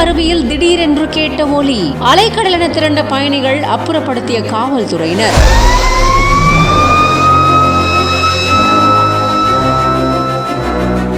அருவியில் திடீரென்று கேட்ட ஒலி. அலைக்கடலென திரண்ட பயணிகள் அப்புறப்படுத்திய காவல்துறையினர்.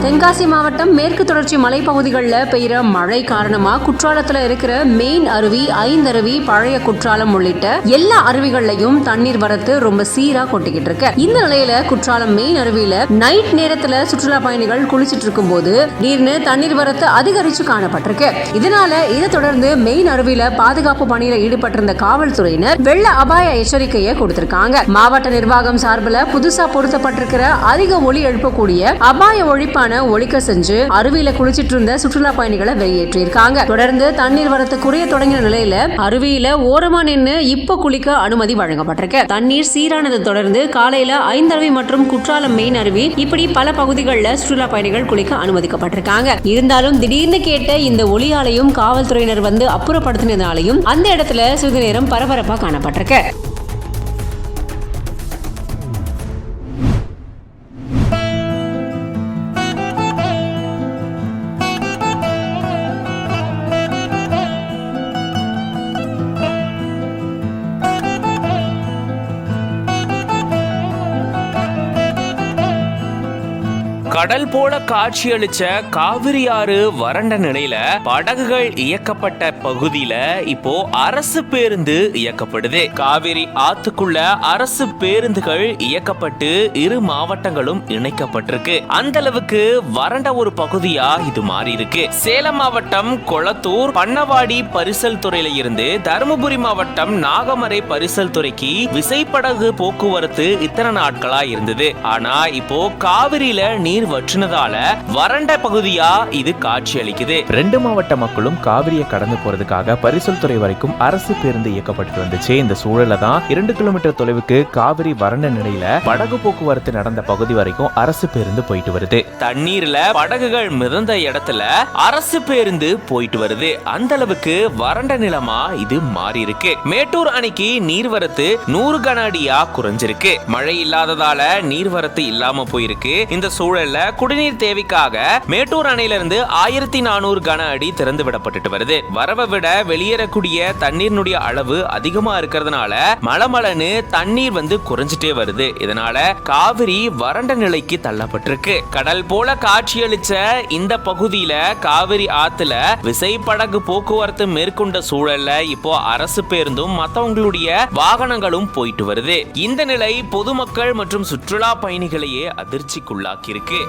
தென்காசி மாவட்டம் மேற்கு தொடர்ச்சி மலைப்பகுதிகளில் பெய்கிற மழை காரணமா குற்றாலத்துல இருக்கிற மெயின் அருவி, ஐந்தருவி, பழைய குற்றாலம் உள்ளிட்ட எல்லா அருவிகள்லயும் தண்ணீர் வரத்து ரொம்ப சீரா கொட்டிக்கிட்டு இருக்கு. இந்த நிலையில குற்றாலம் மெயின் அருவியில நைட் நேரத்துல சுற்றுலா பயணிகள் குளிச்சிட்டு இருக்கும் போது திடீர்னு தண்ணீர் வரத்து அதிகரிச்சு காணப்பட்டிருக்கு. இதனால இதை தொடர்ந்து மெயின் அருவியில பாதுகாப்பு பணியில ஈடுபட்டிருந்த காவல்துறையினர் வெள்ள அபாய எச்சரிக்கையை கொடுத்திருக்காங்க. மாவட்ட நிர்வாகம் சார்பில் புதுசா பொருத்தப்பட்டிருக்கிற அதிக ஒலி எழுப்பக்கூடிய அபாய ஒழிப்பான ஒழிக்க செஞ்சு அருவியில குளிச்சிட்டு இருந்த சுற்றுலா பயணிகளை வெளியேற்றிருக்காங்க. தொடர்ந்து தண்ணீர் வரத்து குறைய தொடங்கின நிலையில அருவியில ஓரமா நின்று இப்ப குளிக்க அனுமதி வழங்கப்பட்டிருக்கு. தண்ணீர் சீரானதை தொடர்ந்து காலையில ஐந்தருவி மற்றும் குற்றாலம் மெயின் அருவி இப்படி பல பகுதிகளில் சுற்றுலா பயணிகள் குளிக்க அனுமதிக்கப்பட்டிருக்காங்க. இருந்தாலும் திடீர்னு கேட்ட இந்த ஒலியாலையும் காவல்துறையினர் வந்து அப்புறப்படுத்தினதாலையும் அந்த இடத்துல சிறிது நேரம் பரபரப்பா காணப்பட்டிருக்கு. கடல் போல காட்சியளிச்ச காவிரி ஆறு வறண்ட நிலையில படகுகள் இயக்கப்பட்ட பகுதியில இப்போ அரசு பேருந்து இயக்கப்படுது. காவிரி ஆத்துக்குள்ள அரசு பேருந்துகள் இயக்கப்பட்டு இரு மாவட்டங்களும் இணைக்கப்பட்டிருக்கு. அந்த அளவுக்கு வறண்ட ஒரு பகுதியா இது மாறி இருக்கு. சேலம் மாவட்டம் கொளத்தூர் பண்ணவாடி பரிசல் துறையில இருந்து தருமபுரி மாவட்டம் நாகமரை பரிசல் துறைக்கு விசைப்படகு போக்குவரத்து இத்தனை நாட்களா இருந்தது. ஆனா இப்போ காவிரியில நீர் வற்றினதால வறண்ட பகுதியா இது காட்சி அளிக்குது. 2 மாவட்ட மக்களும் காவிரியை கடந்து போறதுக்காக பரிசல் துறை வரைக்கும் அரசு பேருந்து இயக்கப்பட்டு வந்துச்சு. இந்த சூழல தான் 2 கிலோமீட்டர் தொலைவுக்கு காவிரி வறண்ட நிலையில படகு போக்குவரத்து நடந்த பகுதி வரைக்கும் அரசு பேருந்து போயிட்டு வருது. தண்ணீர்ல படகுகள் மிதந்த இடத்துல அரசு பேருந்து போயிட்டு வருது. அந்த அளவுக்கு வறண்ட நிலமா இது மாறி இருக்கு. மேட்டூர் அணைக்கு நீர்வரத்து 100 கன அடியா குறைஞ்சிருக்கு. மழை இல்லாததால நீர்வரத்து இல்லாம போயிருக்கு. இந்த சூழல்ல குடிநீர் தேவைக்காக மேட்டூர் அணையிலிருந்து 1400 கன அடி திறந்து விடப்பட்டு வருது. வரவை விட வெளியேறக்கூடிய தண்ணீரினுடைய அளவு அதிகமா இருக்கிறதுனால மளமளன்னு தண்ணீர் வந்து குறைஞ்சிட்டே வருது. இதனால காவிரி வறண்ட நிலைக்கு தள்ளப்பட்டிருக்கு. கடல் போல காட்சியளிச்ச இந்த பகுதியில காவிரி ஆத்துல விசைப்படகு போக்குவரத்து மேற்கொண்ட சூழல்ல இப்போ அரசு பேருந்தும் மத்தவங்களுடைய வாகனங்களும் போயிட்டு வருது. இந்த நிலை பொதுமக்கள் மற்றும் சுற்றுலா பயணிகளையே அதிர்ச்சிக்குள்ளாக்கி இருக்கு.